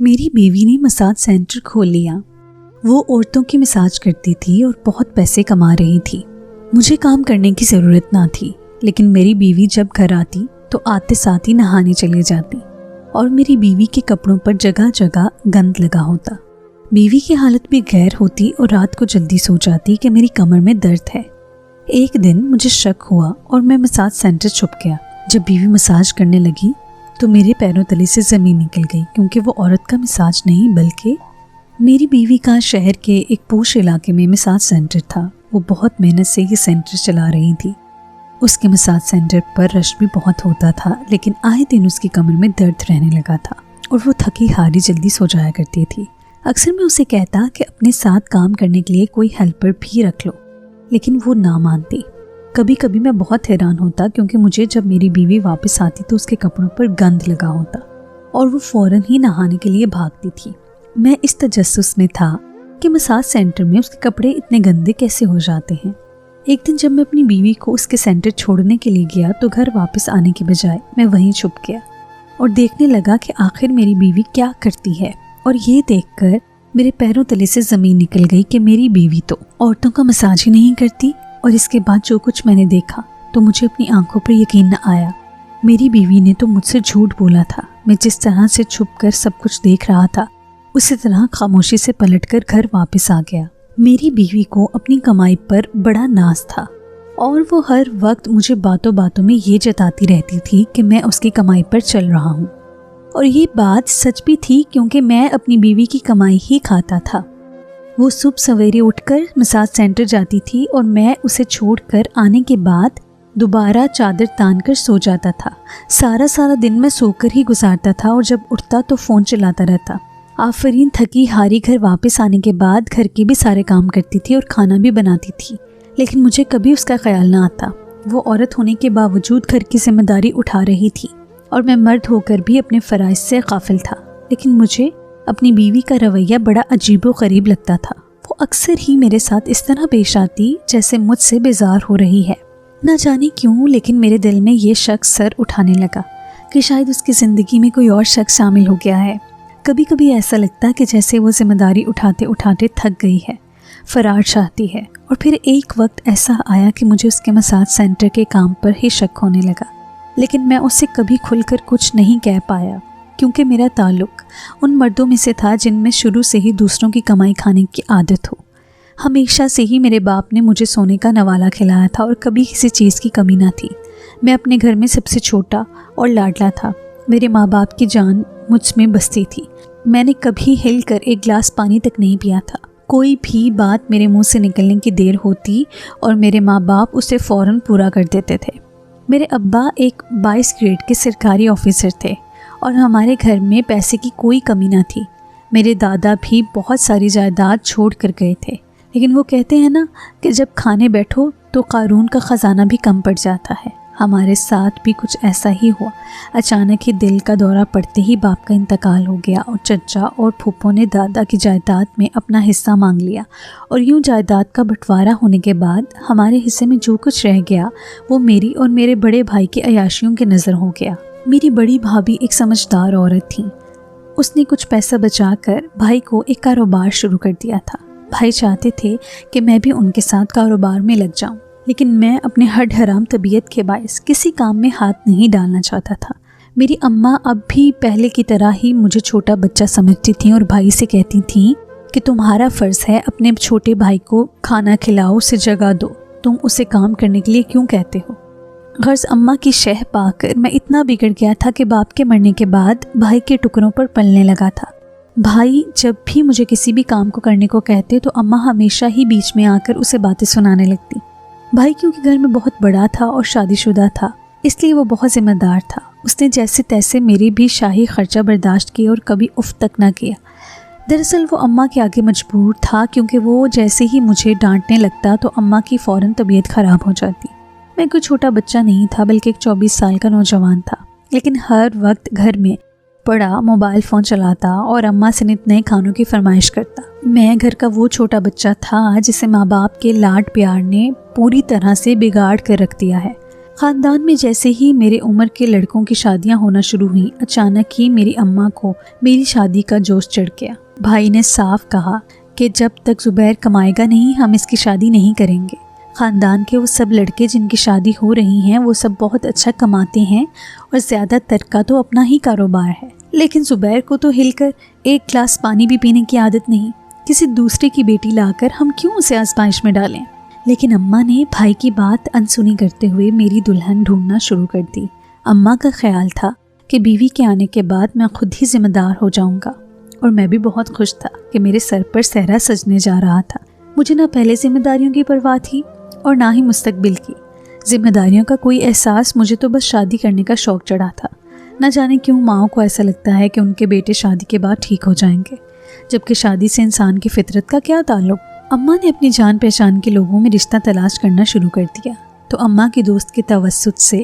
میری بیوی نے مساج سینٹر کھول لیا۔ وہ عورتوں کی مساج کرتی تھی اور بہت پیسے کما رہی تھی۔ مجھے کام کرنے کی ضرورت نہ تھی، لیکن میری بیوی جب گھر آتی تو آتے ساتھ ہی نہانے چلے جاتی اور میری بیوی کے کپڑوں پر جگہ جگہ گند لگا ہوتا۔ بیوی کی حالت بھی غیر ہوتی اور رات کو جلدی سو جاتی کہ میری کمر میں درد ہے۔ ایک دن مجھے شک ہوا اور میں مساج سینٹر چھپ گیا۔ جب بیوی مساج کرنے لگی تو میرے پیروں تلے سے زمین نکل گئی، کیونکہ وہ عورت کا مساج نہیں بلکہ میری بیوی کا شہر کے ایک پوش علاقے میں مساج سینٹر تھا۔ وہ بہت محنت سے یہ سینٹر چلا رہی تھی۔ اس کے مساج سینٹر پر رش بھی بہت ہوتا تھا، لیکن آئے دن اس کی کمر میں درد رہنے لگا تھا اور وہ تھکی ہاری جلدی سو جایا کرتی تھی۔ اکثر میں اسے کہتا کہ اپنے ساتھ کام کرنے کے لیے کوئی ہیلپر بھی رکھ لو، لیکن وہ نہ مانتی۔ کبھی کبھی میں بہت حیران ہوتا، کیونکہ مجھے جب میری بیوی واپس آتی تو اس کے کپڑوں پر گند لگا ہوتا اور وہ فوراً ہی نہانے کے لیے بھاگتی تھی۔ میں اس تجسس میں تھا کہ مساج سینٹر میں اس کے کپڑے اتنے گندے کیسے ہو جاتے ہیں۔ ایک دن جب میں اپنی بیوی کو اس کے سینٹر چھوڑنے کے لیے گیا تو گھر واپس آنے کے بجائے میں وہیں چھپ گیا اور دیکھنے لگا کہ آخر میری بیوی کیا کرتی ہے، اور یہ دیکھ کر میرے پیروں تلے سے زمین نکل گئی کہ میری بیوی تو عورتوں کا مساج ہی نہیں کرتی۔ اور اس کے بعد جو کچھ میں نے دیکھا تو مجھے اپنی آنکھوں پر یقین نہ آیا۔ میری بیوی نے تو مجھ سے جھوٹ بولا تھا۔ میں جس طرح سے چھپ کر سب کچھ دیکھ رہا تھا اسی طرح خاموشی سے پلٹ کر گھر واپس آ گیا۔ میری بیوی کو اپنی کمائی پر بڑا ناز تھا اور وہ ہر وقت مجھے باتوں باتوں میں یہ جتاتی رہتی تھی کہ میں اس کی کمائی پر چل رہا ہوں، اور یہ بات سچ بھی تھی کیونکہ میں اپنی بیوی کی کمائی ہی کھاتا تھا۔ وہ صبح سویرے اٹھ کر مساج سینٹر جاتی تھی اور میں اسے چھوڑ کر آنے کے بعد دوبارہ چادر تان کر سو جاتا تھا۔ سارا دن میں سو کر ہی گزارتا تھا اور جب اٹھتا تو فون چلاتا رہتا۔ آفرین تھکی ہاری گھر واپس آنے کے بعد گھر کے بھی سارے کام کرتی تھی اور کھانا بھی بناتی تھی، لیکن مجھے کبھی اس کا خیال نہ آتا۔ وہ عورت ہونے کے باوجود گھر کی ذمہ داری اٹھا رہی تھی اور میں مرد ہو کر بھی اپنے فرائض سے غافل تھا، لیکن مجھے اپنی بیوی کا رویہ بڑا عجیب و غریب لگتا تھا۔ وہ اکثر ہی میرے ساتھ اس طرح پیش آتی جیسے مجھ سے بیزار ہو رہی ہے۔ نہ جانے کیوں، لیکن میرے دل میں یہ شک سر اٹھانے لگا کہ شاید اس کی زندگی میں کوئی اور شخص شامل ہو گیا ہے۔ کبھی کبھی ایسا لگتا کہ جیسے وہ ذمہ داری اٹھاتے اٹھاتے تھک گئی ہے، فرار چاہتی ہے۔ اور پھر ایک وقت ایسا آیا کہ مجھے اس کے مساج سینٹر کے کام پر ہی شک ہونے لگا، لیکن میں اس سے کبھی کھل کر کچھ نہیں کہہ پایا، کیونکہ میرا تعلق ان مردوں میں سے تھا جن میں شروع سے ہی دوسروں کی کمائی کھانے کی عادت ہو۔ ہمیشہ سے ہی میرے باپ نے مجھے سونے کا نوالا کھلایا تھا اور کبھی کسی چیز کی کمی نہ تھی۔ میں اپنے گھر میں سب سے چھوٹا اور لاڈلا تھا۔ میرے ماں باپ کی جان مجھ میں بستی تھی۔ میں نے کبھی ہل کر ایک گلاس پانی تک نہیں پیا تھا۔ کوئی بھی بات میرے منہ سے نکلنے کی دیر ہوتی اور میرے ماں باپ اسے فوراً پورا کر دیتے تھے۔ میرے ابا ایک 22 گریڈ کے سرکاری آفیسر تھے اور ہمارے گھر میں پیسے کی کوئی کمی نہ تھی۔ میرے دادا بھی بہت ساری جائیداد چھوڑ کر گئے تھے، لیکن وہ کہتے ہیں نا کہ جب کھانے بیٹھو تو قارون کا خزانہ بھی کم پڑ جاتا ہے۔ ہمارے ساتھ بھی کچھ ایسا ہی ہوا۔ اچانک ہی دل کا دورہ پڑتے ہی باپ کا انتقال ہو گیا اور چچا اور پھوپھوں نے دادا کی جائیداد میں اپنا حصہ مانگ لیا، اور یوں جائیداد کا بٹوارا ہونے کے بعد ہمارے حصے میں جو کچھ رہ گیا وہ میری اور میرے بڑے بھائی کی عیاشیوں کے نظر ہو گیا۔ میری بڑی بھابھی ایک سمجھدار عورت تھیں۔ اس نے کچھ پیسہ بچا کر بھائی کو ایک کاروبار شروع کر دیا تھا۔ بھائی چاہتے تھے کہ میں بھی ان کے ساتھ کاروبار میں لگ جاؤں، لیکن میں اپنے ہڈ حرام طبیعت کے باعث کسی کام میں ہاتھ نہیں ڈالنا چاہتا تھا۔ میری اماں اب بھی پہلے کی طرح ہی مجھے چھوٹا بچہ سمجھتی تھیں اور بھائی سے کہتی تھیں کہ تمہارا فرض ہے اپنے چھوٹے بھائی کو کھانا کھلاؤ، اسے جگہ دو، تم اسے کام کرنے کے لیے کیوں کہتے ہو؟ غرض اماں کی شہ پا کر میں اتنا بگڑ گیا تھا کہ باپ کے مرنے کے بعد بھائی کے ٹکڑوں پر پلنے لگا تھا۔ بھائی جب بھی مجھے کسی بھی کام کو کرنے کو کہتے تو اماں ہمیشہ ہی بیچ میں آ کر اسے باتیں سنانے لگتی۔ بھائی کیونکہ گھر میں بہت بڑا تھا اور شادی شدہ تھا، اس لیے وہ بہت ذمہ دار تھا۔ اس نے جیسے تیسے میری بھی شاہی خرچہ برداشت کیا اور کبھی اف تک نہ کیا۔ دراصل وہ اماں کے آگے مجبور تھا، کیونکہ وہ جیسے ہی مجھے ڈانٹنے لگتا تو اماں کی فوراً طبیعت خراب ہو جاتی۔ میں کوئی چھوٹا بچہ نہیں تھا بلکہ ایک 24 سال کا نوجوان تھا، لیکن ہر وقت گھر میں پڑا موبائل فون چلاتا اور اماں سے نت نئے کھانوں کی فرمائش کرتا۔ میں گھر کا وہ چھوٹا بچہ تھا جسے ماں باپ کے لاڈ پیار نے پوری طرح سے بگاڑ کر رکھ دیا ہے۔ خاندان میں جیسے ہی میرے عمر کے لڑکوں کی شادیاں ہونا شروع ہوئیں، اچانک ہی میری اماں کو میری شادی کا جوش چڑھ گیا۔ بھائی نے صاف کہا کہ جب تک زبیر کمائے گا نہیں ہم اس کی شادی نہیں کریں گے۔ خاندان کے وہ سب لڑکے جن کی شادی ہو رہی ہیں وہ سب بہت اچھا کماتے ہیں اور زیادہ تر کا تو اپنا ہی کاروبار ہے، لیکن زبیر کو تو ہل کر ایک گلاس پانی بھی پینے کی عادت نہیں۔ کسی دوسرے کی بیٹی لا کر ہم کیوں اسے آزمائش میں ڈالیں؟ لیکن اماں نے بھائی کی بات انسنی کرتے ہوئے میری دلہن ڈھونڈنا شروع کر دی۔ اماں کا خیال تھا کہ بیوی کے آنے کے بعد میں خود ہی ذمہ دار ہو جاؤں گا، اور میں بھی بہت خوش تھا کہ میرے سر پر صحرا سجنے جا رہا تھا۔ مجھے نہ پہلے ذمہ داریوں کی پرواہ تھی اور نہ ہی مستقبل کی۔ ذمہ داریوں کا کوئی احساس مجھے تو بس شادی کرنے کا شوق چڑھا تھا۔ نہ جانے کیوں ماؤں کو ایسا لگتا ہے کہ ان کے بیٹے شادی کے بعد ٹھیک ہو جائیں گے، جبکہ شادی سے انسان کی فطرت کا کیا تعلق۔ اماں نے اپنی جان پہچان کے لوگوں میں رشتہ تلاش کرنا شروع کر دیا، تو اماں کی دوست کے توسط سے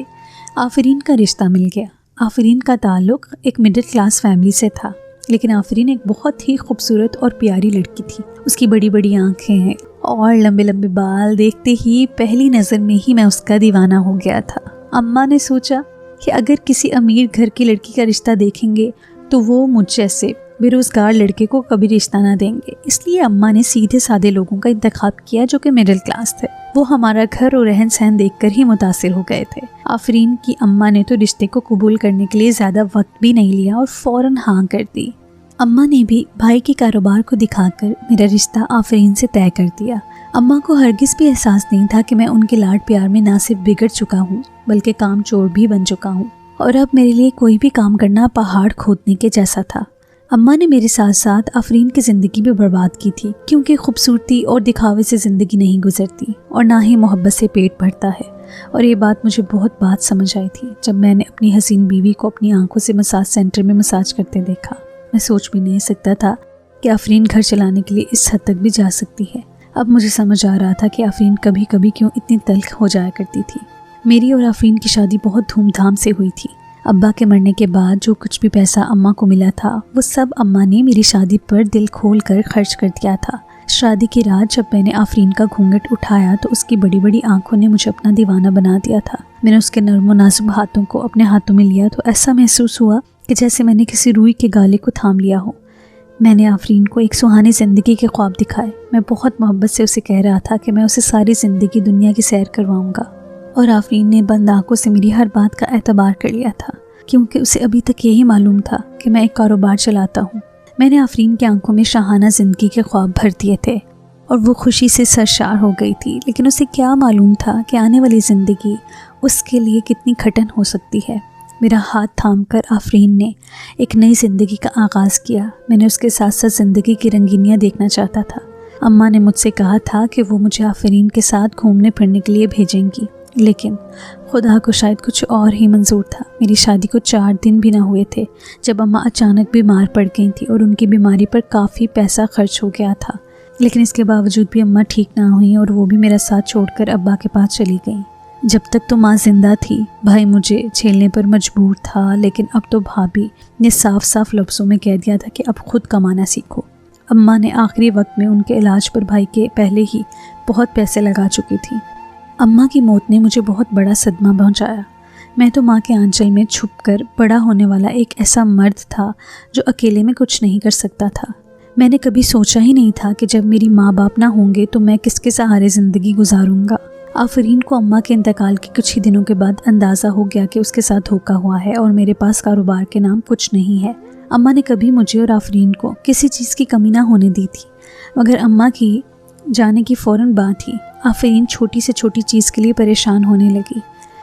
آفرین کا رشتہ مل گیا۔ آفرین کا تعلق ایک مڈل کلاس فیملی سے تھا، لیکن آفرین ایک بہت ہی خوبصورت اور پیاری لڑکی تھی۔ اس کی بڑی بڑی آنکھیں اور لمبے لمبے بال دیکھتے ہی پہلی نظر میں ہی میں اس کا دیوانہ ہو گیا تھا۔ اماں نے سوچا کہ اگر کسی امیر گھر کی لڑکی کا رشتہ دیکھیں گے تو وہ مجھ جیسے بے روزگار لڑکے کو کبھی رشتہ نہ دیں گے، اس لیے اماں نے سیدھے سادے لوگوں کا انتخاب کیا جو کہ مڈل کلاس تھے۔ وہ ہمارا گھر اور رہن سہن دیکھ کر ہی متاثر ہو گئے تھے۔ آفرین کی اماں نے تو رشتے کو قبول کرنے کے لیے زیادہ وقت بھی نہیں لیا اور فوراً ہاں کر دی۔ اماں نے بھی بھائی کے کاروبار کو دکھا کر میرا رشتہ آفرین سے طے کر دیا۔ اماں کو ہرگز بھی احساس نہیں تھا کہ میں ان کے لاڈ پیار میں نہ صرف بگڑ چکا ہوں بلکہ کام چور بھی بن چکا ہوں، اور اب میرے لیے کوئی بھی کام کرنا پہاڑ کھودنے کے جیسا تھا۔ اماں نے میرے ساتھ ساتھ آفرین کی زندگی بھی برباد کی تھی، کیونکہ خوبصورتی اور دکھاوے سے زندگی نہیں گزرتی اور نہ ہی محبت سے پیٹ بھرتا ہے، اور یہ بات مجھے بہت بات سمجھ آئی تھی جب میں نے اپنی حسین بیوی کو اپنی آنکھوں سے مساج سینٹر میں مساج کرتے دیکھا۔ میں سوچ بھی نہیں سکتا تھا کہ آفرین گھر چلانے کے لیے اس حد تک بھی جا سکتی ہے۔ اب مجھے سمجھ آ رہا تھا کہ آفرین کبھی کبھی کیوں اتنی تلخ ہو جایا کرتی تھی۔ میری اور آفرین کی شادی بہت دھوم دھام سے ہوئی تھی۔ ابا کے مرنے کے بعد جو کچھ بھی پیسہ اماں کو ملا تھا وہ سب اماں نے میری شادی پر دل کھول کر خرچ کر دیا تھا۔ شادی کی رات جب میں نے آفرین کا گھونگھٹ اٹھایا تو اس کی بڑی بڑی آنکھوں نے مجھے اپنا دیوانہ بنا دیا تھا۔ میں نے اس کے نرم و نازک ہاتھوں کو اپنے ہاتھوں میں لیا تو ایسا محسوس ہوا کہ جیسے میں نے کسی روئی کے گالے کو تھام لیا ہو۔ میں نے آفرین کو ایک سہانی زندگی کے خواب دکھائے۔ میں بہت محبت سے اسے کہہ رہا تھا کہ میں اسے ساری زندگی دنیا کی سیر کرواؤں گا، اور آفرین نے بند آنکھوں سے میری ہر بات کا اعتبار کر لیا تھا، کیونکہ اسے ابھی تک یہی معلوم تھا کہ میں ایک کاروبار چلاتا ہوں۔ میں نے آفرین کی آنکھوں میں شاہانہ زندگی کے خواب بھر دیے تھے اور وہ خوشی سے سرشار ہو گئی تھی، لیکن اسے کیا معلوم تھا کہ آنے والی زندگی اس کے لیے کتنی کھٹن ہو سکتی ہے۔ میرا ہاتھ تھام کر آفرین نے ایک نئی زندگی کا آغاز کیا۔ میں نے اس کے ساتھ ساتھ زندگی کی رنگینیاں دیکھنا چاہتا تھا۔ اماں نے مجھ سے کہا تھا کہ وہ مجھے آفرین کے ساتھ گھومنے پھرنے کے لیے بھیجیں گی، لیکن خدا کو شاید کچھ اور ہی منظور تھا۔ میری شادی کو 4 دن بھی نہ ہوئے تھے جب اماں اچانک بیمار پڑ گئی تھیں اور ان کی بیماری پر کافی پیسہ خرچ ہو گیا تھا، لیکن اس کے باوجود بھی اماں ٹھیک نہ ہوئیں اور وہ بھی میرا ساتھ چھوڑ کر ابا کے پاس چلی گئیں۔ جب تک تو ماں زندہ تھی بھائی مجھے جھیلنے پر مجبور تھا، لیکن اب تو بھابھی نے صاف صاف لفظوں میں کہہ دیا تھا کہ اب خود کمانا سیکھو۔ اماں نے آخری وقت میں ان کے علاج پر بھائی کے پہلے ہی بہت پیسے لگا چکی تھی۔ اماں کی موت نے مجھے بہت بڑا صدمہ پہنچایا۔ میں تو ماں کے آنچل میں چھپ کر بڑا ہونے والا ایک ایسا مرد تھا جو اکیلے میں کچھ نہیں کر سکتا تھا۔ میں نے کبھی سوچا ہی نہیں تھا کہ جب میری ماں باپ نہ ہوں گے تو میں کس کے سہارے زندگی گزاروں گا۔ آفرین کو اماں کے انتقال کے کچھ ہی دنوں کے بعد اندازہ ہو گیا کہ اس کے ساتھ دھوکہ ہوا ہے اور میرے پاس کاروبار کے نام کچھ نہیں ہے۔ اماں نے کبھی مجھے اور آفرین کو کسی چیز کی کمی نہ ہونے دی تھی، مگر اماں کی جانے کی فوراً بعد ہی آفرین چھوٹی سے چھوٹی چیز کے لیے پریشان ہونے لگی۔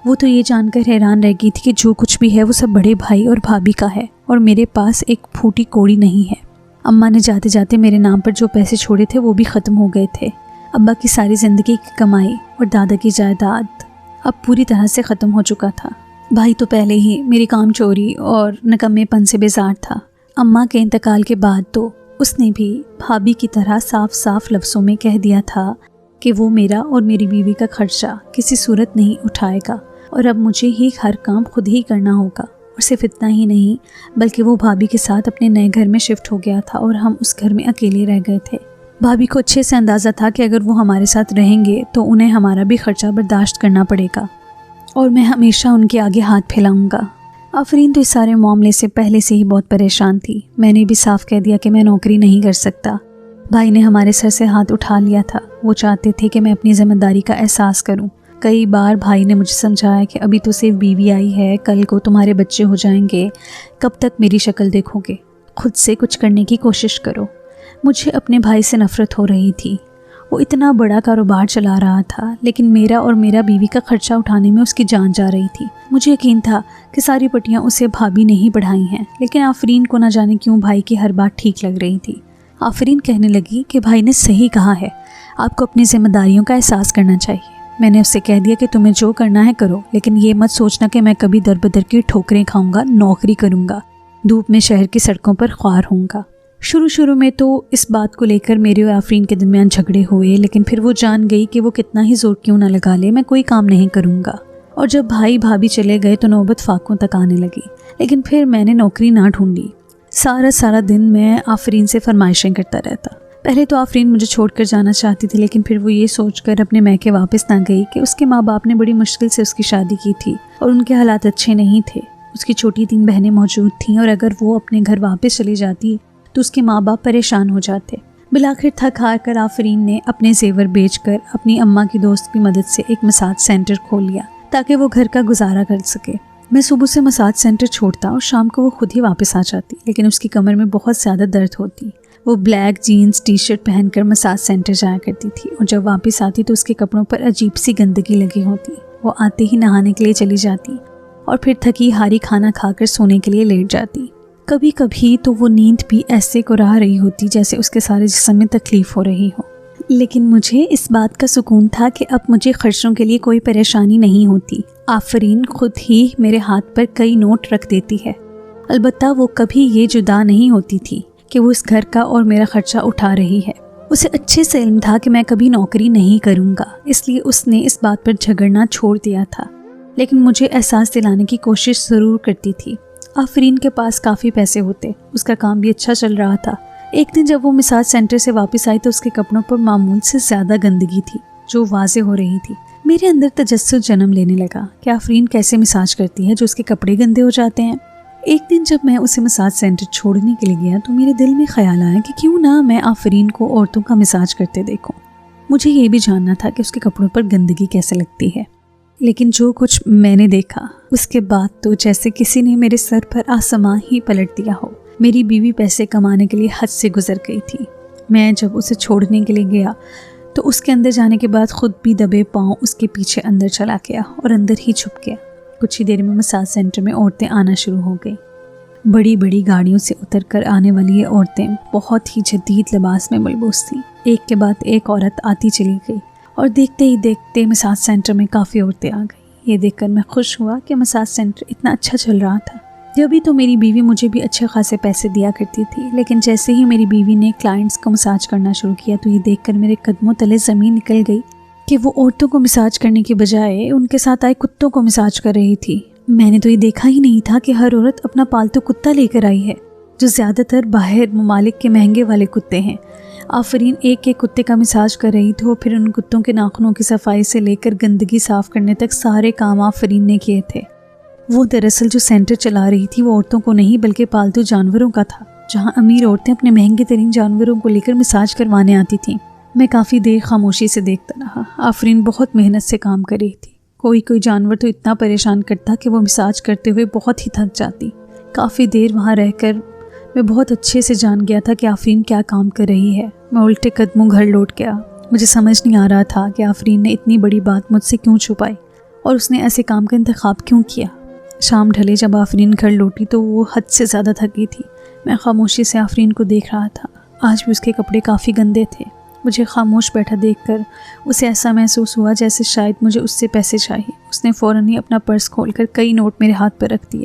وہ تو یہ جان کر حیران رہ گئی تھی کہ جو کچھ بھی ہے وہ سب بڑے بھائی اور بھابھی کا ہے اور میرے پاس ایک پھوٹی کوڑی نہیں ہے۔ اماں نے جاتے جاتے میرے نام پر جو پیسے چھوڑے تھے وہ بھی ختم ہو گئے تھے۔ ابا کی ساری زندگی کی کمائی اور دادا کی جائیداد اب پوری طرح سے ختم ہو چکا تھا۔ بھائی تو پہلے ہی میری کام چوری اور نکمے پن سے بیزار تھا۔ اماں کے انتقال کے بعد تو اس نے بھی بھابھی کی طرح صاف صاف لفظوں میں کہہ دیا تھا کہ وہ میرا اور میری بیوی کا خرچہ کسی صورت نہیں اٹھائے گا اور اب مجھے ہی ہر کام خود ہی کرنا ہوگا۔ اور صرف اتنا ہی نہیں بلکہ وہ بھابھی کے ساتھ اپنے نئے گھر میں شفٹ ہو گیا تھا اور ہم اس گھر میں اکیلے رہ گئے تھے۔ بھابھی کو اچھے سے اندازہ تھا کہ اگر وہ ہمارے ساتھ رہیں گے تو انہیں ہمارا بھی خرچہ برداشت کرنا پڑے گا۔ اور میں ہمیشہ ان کے آگے ہاتھ پھیلاؤں گا۔ آفرین تو اس سارے معاملے سے پہلے سے ہی بہت پریشان تھی۔ میں نے بھی صاف کہہ دیا کہ میں نوکری نہیں کر سکتا۔ بھائی نے ہمارے سر سے ہاتھ اٹھا لیا تھا۔ وہ چاہتے تھے کہ میں اپنی ذمہ داری کا احساس کروں۔ کئی بار بھائی نے مجھے سمجھایا کہ ابھی تو صرف بیوی آئی ہے، کل کو تمہارے بچے ہو جائیں گے، کب تک میری شکل دیکھو گے؟ خود سے کچھ کرنے کی کوشش کرو۔ مجھے اپنے بھائی سے نفرت ہو رہی تھی۔ وہ اتنا بڑا کاروبار چلا رہا تھا، لیکن میرا اور میرا بیوی کا خرچہ اٹھانے میں اس کی جان جا رہی تھی۔ مجھے یقین تھا کہ ساری پٹیاں اسے بھابھی نے ہی بڑھائی ہیں، لیکن آفرین کو نہ جانے کیوں بھائی کی ہر بات ٹھیک لگ رہی تھی۔ آفرین کہنے لگی کہ بھائی نے صحیح کہا ہے، آپ کو اپنی ذمہ داریوں کا احساس کرنا چاہیے۔ میں نے اس سے کہہ دیا کہ تمہیں جو کرنا ہے کرو، لیکن یہ مت سوچنا کہ میں کبھی در بدر کی ٹھوکریں کھاؤں گا، نوکری کروں گا، دھوپ میں شہر کی سڑکوں پر خوار ہوں گا۔ شروع میں تو اس بات کو لے کر میرے اور آفرین کے درمیان جھگڑے ہوئے، لیکن پھر وہ جان گئی کہ وہ کتنا ہی زور کیوں نہ لگا لے، میں کوئی کام نہیں کروں گا۔ اور جب بھائی بھابھی چلے گئے تو نوبت فاقوں تک آنے لگی، لیکن پھر میں نے نوکری نہ ڈھونڈی۔ سارا دن میں آفرین سے فرمائشیں کرتا رہتا۔ پہلے تو آفرین مجھے چھوڑ کر جانا چاہتی تھی، لیکن پھر وہ یہ سوچ کر اپنے میکے واپس نہ گئی کہ اس کے ماں باپ نے بڑی مشکل سے اس کی شادی کی تھی اور ان کے حالات اچھے نہیں تھے۔ اس کی چھوٹی 3 بہنیں موجود تھیں، اور اگر وہ اپنے گھر واپس چلی جاتی تو اس کے ماں باپ پریشان ہو جاتے۔ بالآخر تھک ہار کر آفرین نے اپنے زیور بیچ کر اپنی اماں کی دوست کی مدد سے ایک مساج سینٹر کھول لیا تاکہ وہ گھر کا گزارا کر سکے۔ میں صبح سے مساج سینٹر چھوڑتا اور شام کو وہ خود ہی واپس آ جاتی، لیکن اس کی کمر میں بہت زیادہ درد ہوتی۔ وہ بلیک جینز ٹی شرٹ پہن کر مساج سینٹر جایا کرتی تھی، اور جب واپس آتی تو اس کے کپڑوں پر عجیب سی گندگی لگی ہوتی۔ وہ آتے ہی نہانے کے لیے چلی جاتی اور پھر تھکی ہاری کھانا کھا کر سونے کے لیے لیٹ جاتی۔ کبھی کبھی تو وہ نیند بھی ایسے کرا رہی ہوتی جیسے اس کے سارے جسم میں تکلیف ہو رہی ہو، لیکن مجھے اس بات کا سکون تھا کہ اب مجھے خرچوں کے لیے کوئی پریشانی نہیں ہوتی۔ آفرین خود ہی میرے ہاتھ پر کئی نوٹ رکھ دیتی ہے۔ البتہ وہ کبھی یہ جدا نہیں ہوتی تھی کہ وہ اس گھر کا اور میرا خرچہ اٹھا رہی ہے۔ اسے اچھے سے علم تھا کہ میں کبھی نوکری نہیں کروں گا، اس لیے اس نے اس بات پر جھگڑنا چھوڑ دیا تھا، لیکن مجھے احساس دلانے کی کوشش ضرور کرتی تھی۔ آفرین کے پاس کافی پیسے ہوتے، اس کا کام بھی اچھا چل رہا تھا۔ ایک دن جب وہ مساج سینٹر سے واپس آئی تو اس کے کپڑوں پر معمول سے زیادہ گندگی تھی جو واضح ہو رہی تھی۔ میرے اندر تجسس جنم لینے لگا کہ آفرین کیسے مساج کرتی ہے جو اس کے کپڑے گندے ہو جاتے ہیں۔ ایک دن جب میں اسے مساج سینٹر چھوڑنے کے لیے گیا تو میرے دل میں خیال آیا کہ کیوں نہ میں آفرین کو عورتوں کا مساج کرتے دیکھوں۔ مجھے یہ بھی جاننا تھا کہ اس کے کپڑوں پر گندگی کیسے لگتی ہے، لیکن جو کچھ میں نے دیکھا اس کے بعد تو جیسے کسی نے میرے سر پر آسمان ہی پلٹ دیا ہو۔ میری بیوی پیسے کمانے کے لیے حد سے گزر گئی تھی۔ میں جب اسے چھوڑنے کے لیے گیا تو اس کے اندر جانے کے بعد خود بھی دبے پاؤں اس کے پیچھے اندر چلا گیا اور اندر ہی چھپ گیا۔ کچھ ہی دیر میں مساج سینٹر میں عورتیں آنا شروع ہو گئیں۔ بڑی بڑی گاڑیوں سے اتر کر آنے والی یہ عورتیں بہت ہی جدید لباس میں ملبوس تھیں۔ ایک کے بعد ایک عورت آتی چلی گئی اور دیکھتے ہی دیکھتے مساج سینٹر میں کافی عورتیں آ گئیں۔ یہ دیکھ کر میں خوش ہوا کہ مساج سینٹر اتنا اچھا چل رہا تھا۔ جبھی تو میری بیوی مجھے بھی اچھے خاصے پیسے دیا کرتی تھی، لیکن جیسے ہی میری بیوی نے کلائنٹس کو مساج کرنا شروع کیا تو یہ دیکھ کر میرے قدموں تلے زمین نکل گئی کہ وہ عورتوں کو مساج کرنے کی بجائے ان کے ساتھ آئے کتوں کو مساج کر رہی تھی۔ میں نے تو یہ دیکھا ہی نہیں تھا کہ ہر عورت اپنا پالتو کتا لے کر آئی ہے، جو زیادہ تر باہر ممالک کے مہنگے والے کتے ہیں۔ آفرین ایک ایک کتے کا مساج کر رہی تھی، پھر ان کتوں کے ناخنوں کی صفائی سے لے کر گندگی صاف کرنے تک سارے کام آفرین نے کیے تھے۔ وہ دراصل جو سینٹر چلا رہی تھی وہ عورتوں کو نہیں بلکہ پالتو جانوروں کا تھا، جہاں امیر عورتیں اپنے مہنگے ترین جانوروں کو لے کر مساج کروانے آتی تھیں۔ میں کافی دیر خاموشی سے دیکھتا رہا۔ آفرین بہت محنت سے کام کر رہی تھی۔ کوئی جانور تو اتنا پریشان کرتا کہ وہ مساج کرتے ہوئے بہت ہی تھک جاتی۔ کافی دیر وہاں رہ کر میں بہت اچھے سے جان گیا تھا کہ آفرین کیا کام کر رہی ہے۔ میں الٹے قدموں گھر لوٹ گیا۔ مجھے سمجھ نہیں آ رہا تھا کہ آفرین نے اتنی بڑی بات مجھ سے کیوں چھپائی اور اس نے ایسے کام کا انتخاب کیوں کیا۔ شام ڈھلے جب آفرین گھر لوٹی تو وہ حد سے زیادہ تھکی تھی۔ میں خاموشی سے آفرین کو دیکھ رہا تھا۔ آج بھی اس کے کپڑے کافی گندے تھے۔ مجھے خاموش بیٹھا دیکھ کر اسے ایسا محسوس ہوا جیسے شاید مجھے اس سے پیسے چاہیے۔ اس نے فوراً ہی اپنا پرس کھول کر کئی نوٹ میرے ہاتھ پر رکھ دیے۔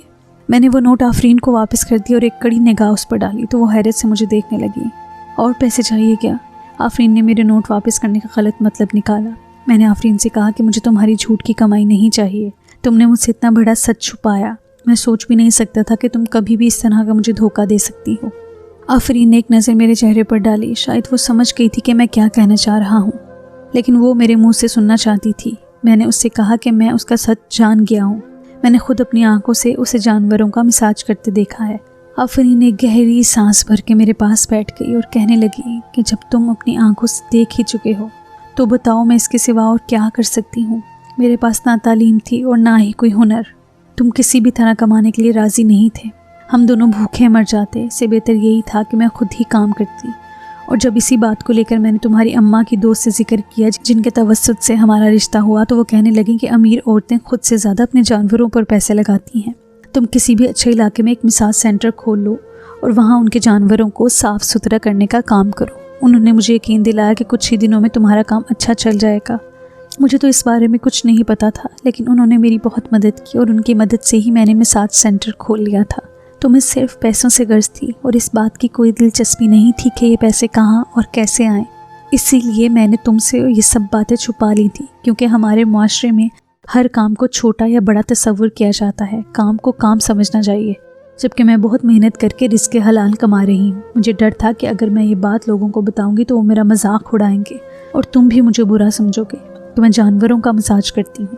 میں نے وہ نوٹ آفرین کو واپس کر دی اور ایک کڑی نگاہ اس پر ڈالی تو وہ حیرت سے مجھے دیکھنے لگی۔ اور پیسے چاہیے کیا؟ آفرین نے میرے نوٹ واپس کرنے کا غلط مطلب نکالا۔ میں نے آفرین سے کہا کہ مجھے تمہاری جھوٹ کی کمائی نہیں چاہیے۔ تم نے مجھ سے اتنا بڑا سچ چھپایا، میں سوچ بھی نہیں سکتا تھا کہ تم کبھی بھی اس طرح کا مجھے دھوکہ دے سکتی ہو۔ آفرین نے ایک نظر میرے چہرے پر ڈالی۔ شاید وہ سمجھ گئی تھی کہ میں کیا کہنا چاہ رہا ہوں، لیکن وہ میرے منہ سے سننا چاہتی تھی۔ میں نے اس سے کہا کہ میں اس کا سچ جان گیا ہوں، میں نے خود اپنی آنکھوں سے اسے جانوروں کا مساج کرتے دیکھا ہے۔ آفرین نے گہری سانس بھر کے میرے پاس بیٹھ گئی اور کہنے لگی کہ جب تم اپنی آنکھوں سے دیکھ ہی چکے ہو تو بتاؤ میں اس کے سوا اور کیا کر سکتی ہوں۔ میرے پاس نہ تعلیم تھی اور نہ ہی کوئی ہنر، تم کسی بھی طرح کمانے کے لیے راضی نہیں تھے، ہم دونوں بھوکے مر جاتے، اس سے بہتر یہی تھا کہ میں خود ہی کام کرتی۔ اور جب اسی بات کو لے کر میں نے تمہاری اماں کی دوست سے ذکر کیا جن کے توسط سے ہمارا رشتہ ہوا، تو وہ کہنے لگیں کہ امیر عورتیں خود سے زیادہ اپنے جانوروں پر پیسے لگاتی ہیں، تم کسی بھی اچھے علاقے میں ایک مساج سینٹر کھول لو اور وہاں ان کے جانوروں کو صاف ستھرا کرنے کا کام کرو۔ انہوں نے مجھے یقین دلایا کہ کچھ ہی دنوں میں تمہارا کام اچھا چل جائے گا۔ مجھے تو اس بارے میں کچھ نہیں پتا تھا، لیکن انہوں نے میری بہت مدد کی اور ان کی مدد سے ہی میں نے مساج سینٹر کھول لیا تھا۔ تمہیں صرف پیسوں سے غرض تھی اور اس بات کی کوئی دلچسپی نہیں تھی کہ یہ پیسے کہاں اور کیسے آئیں، اسی لیے میں نے تم سے یہ سب باتیں چھپا لی تھی، کیونکہ ہمارے معاشرے میں ہر کام کو چھوٹا یا بڑا تصور کیا جاتا ہے، کام کو کام سمجھنا چاہیے، جبکہ میں بہت محنت کر کے رزق حلال کما رہی ہوں۔ مجھے ڈر تھا کہ اگر میں یہ بات لوگوں کو بتاؤں گی تو وہ میرا مذاق اڑائیں گے اور تم بھی مجھے برا سمجھو گے کہ میں جانوروں کا مساج کرتی ہوں۔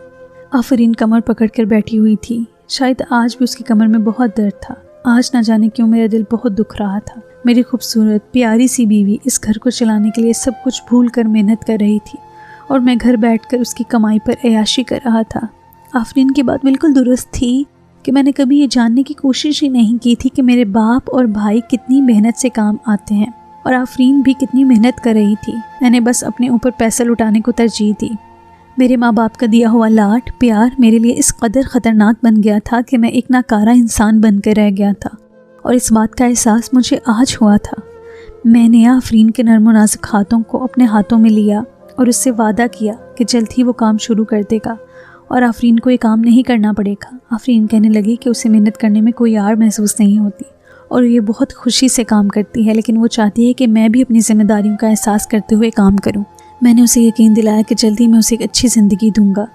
آفرین کمر پکڑ کر بیٹھی ہوئی تھی، شاید آج بھی اس کی کمر میں بہت درد تھا۔ آج نہ جانے کیوں میرا دل بہت دکھ رہا تھا۔ میری خوبصورت پیاری سی بیوی اس گھر کو چلانے کے لیے سب کچھ بھول کر محنت کر رہی تھی اور میں گھر بیٹھ کر اس کی کمائی پر عیاشی کر رہا تھا۔ آفرین کی بات بالکل درست تھی کہ میں نے کبھی یہ جاننے کی کوشش ہی نہیں کی تھی کہ میرے باپ اور بھائی کتنی محنت سے کام آتے ہیں اور آفرین بھی کتنی محنت کر رہی تھی۔ میں نے بس اپنے اوپر پیسہ لٹانے کو ترجیح دی۔ میرے ماں باپ کا دیا ہوا لاڈ پیار میرے لیے اس قدر خطرناک بن گیا تھا کہ میں ایک ناکارہ انسان بن کر رہ گیا تھا، اور اس بات کا احساس مجھے آج ہوا تھا۔ میں نے آفرین کے نرم و نازک ہاتھوں کو اپنے ہاتھوں میں لیا اور اس سے وعدہ کیا کہ جلد ہی وہ کام شروع کر دے گا اور آفرین کو یہ کام نہیں کرنا پڑے گا۔ آفرین کہنے لگی کہ اسے محنت کرنے میں کوئی آڑ محسوس نہیں ہوتی اور یہ بہت خوشی سے کام کرتی ہے، لیکن وہ چاہتی ہے کہ میں بھی اپنی ذمہ داریوں کا احساس کرتے ہوئے کام کروں۔ میں نے اسے یقین دلایا کہ جلدی میں اسے ایک اچھی زندگی دوں گا۔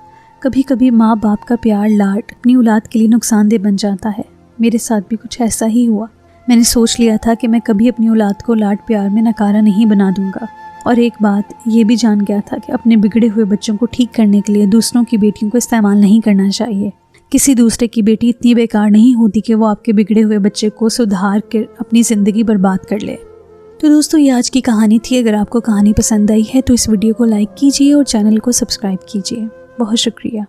کبھی کبھی ماں باپ کا پیار لاڈ اپنی اولاد کے لیے نقصان دہ بن جاتا ہے، میرے ساتھ بھی کچھ ایسا ہی ہوا۔ میں نے سوچ لیا تھا کہ میں کبھی اپنی اولاد کو لاڈ پیار میں ناکارہ نہیں بنا دوں گا، اور ایک بات یہ بھی جان گیا تھا کہ اپنے بگڑے ہوئے بچوں کو ٹھیک کرنے کے لیے دوسروں کی بیٹیوں کو استعمال نہیں کرنا چاہیے۔ کسی دوسرے کی بیٹی اتنی بیکار نہیں ہوتی کہ وہ آپ کے بگڑے ہوئے بچے کو سدھار کر اپنی زندگی برباد کر لے۔ تو دوستو یہ آج کی کہانی تھی۔ اگر آپ کو کہانی پسند آئی ہے تو اس ویڈیو کو لائک کیجیے اور چینل کو سبسکرائب کیجیے۔ بہت شکریہ۔